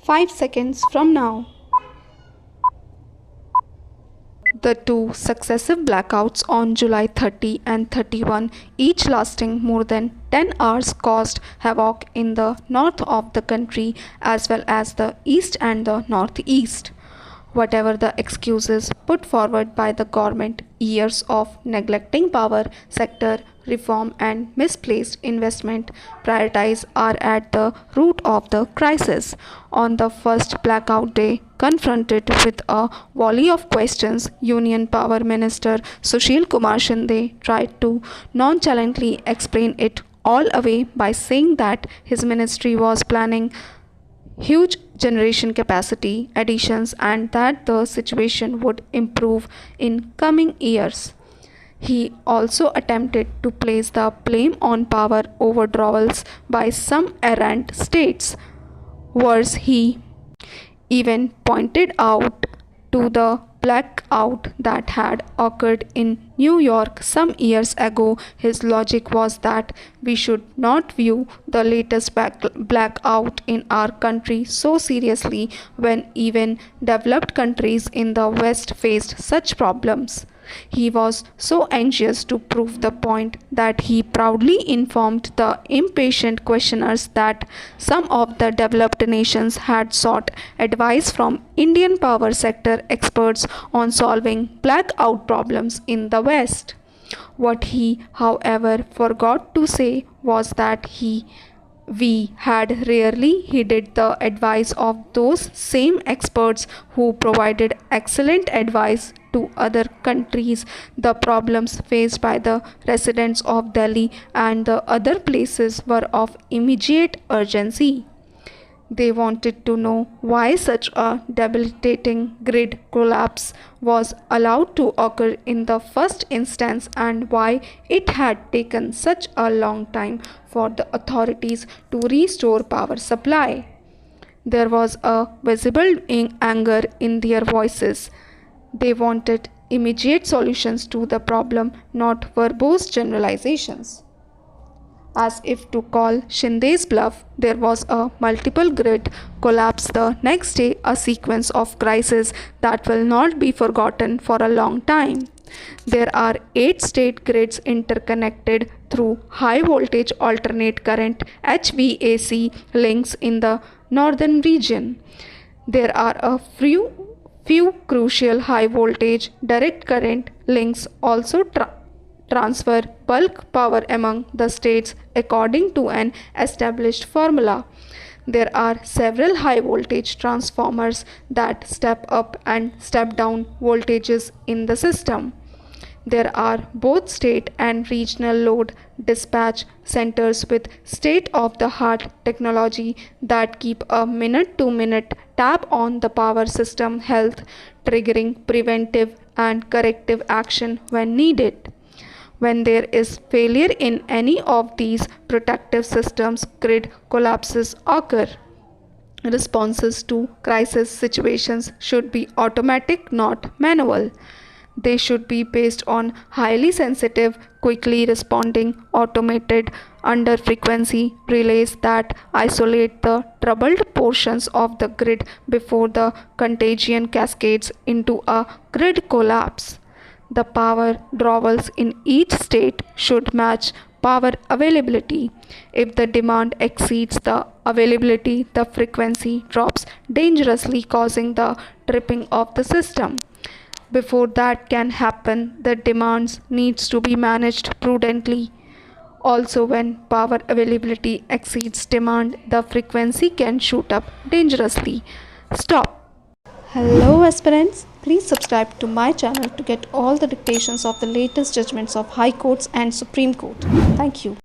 5 seconds from now. The two successive blackouts on July 30 and 31, each lasting more than 10 hours, caused havoc in the north of the country as well as the east and the northeast. Whatever the excuses put forward by the government, years of neglecting power sector reform and misplaced investment priorities are at the root of the crisis. On the first blackout day, confronted with a volley of questions, Union Power Minister Sushil Kumar Shinde tried to nonchalantly explain it all away by saying that his ministry was planning huge generation capacity additions and that the situation would improve in coming years. He also attempted to place the blame on power overdrawals by some errant states. Worse, he even pointed out to the blackout that had occurred in New York some years ago. His logic was that we should not view the latest blackout in our country so seriously when even developed countries in the West faced such problems. He was so anxious to prove the point that he proudly informed the impatient questioners that some of the developed nations had sought advice from Indian power sector experts on solving blackout problems in the West. What he, however, forgot to say was that we had rarely heeded the advice of those same experts who provided excellent advice to other countries. The problems faced by the residents of Delhi and the other places were of immediate urgency. They wanted to know why such a debilitating grid collapse was allowed to occur in the first instance and why it had taken such a long time for the authorities to restore power supply. There was a visible anger in their voices. They wanted immediate solutions to the problem, not verbose generalizations. As if to call Shinde's bluff, there was a multiple grid collapse the next day, a sequence of crises that will not be forgotten for a long time. There are 8 state grids interconnected through high voltage alternate current HVAC links in the northern region. There are a few crucial high voltage direct current links also transfer bulk power among the states according to an established formula. There are several high voltage transformers that step up and step down voltages in the system. There are both state and regional load dispatch centers with state-of-the-art technology that keep a minute-to-minute tab on the power system health, triggering preventive and corrective action when needed. When there is failure in any of these protective systems, grid collapses occur. Responses to crisis situations should be automatic, not manual. They should be based on highly sensitive, quickly responding, automated under frequency relays that isolate the troubled portions of the grid before the contagion cascades into a grid collapse. The power drawals in each state should match power availability. If the demand exceeds the availability, the frequency drops dangerously, causing the tripping of the system. Before that can happen, the demands needs to be managed prudently. Also, when power availability exceeds demand, the frequency can shoot up dangerously. Stop. Hello aspirants, please subscribe to my channel to get all the dictations of the latest judgments of High Courts and Supreme Court. Thank you.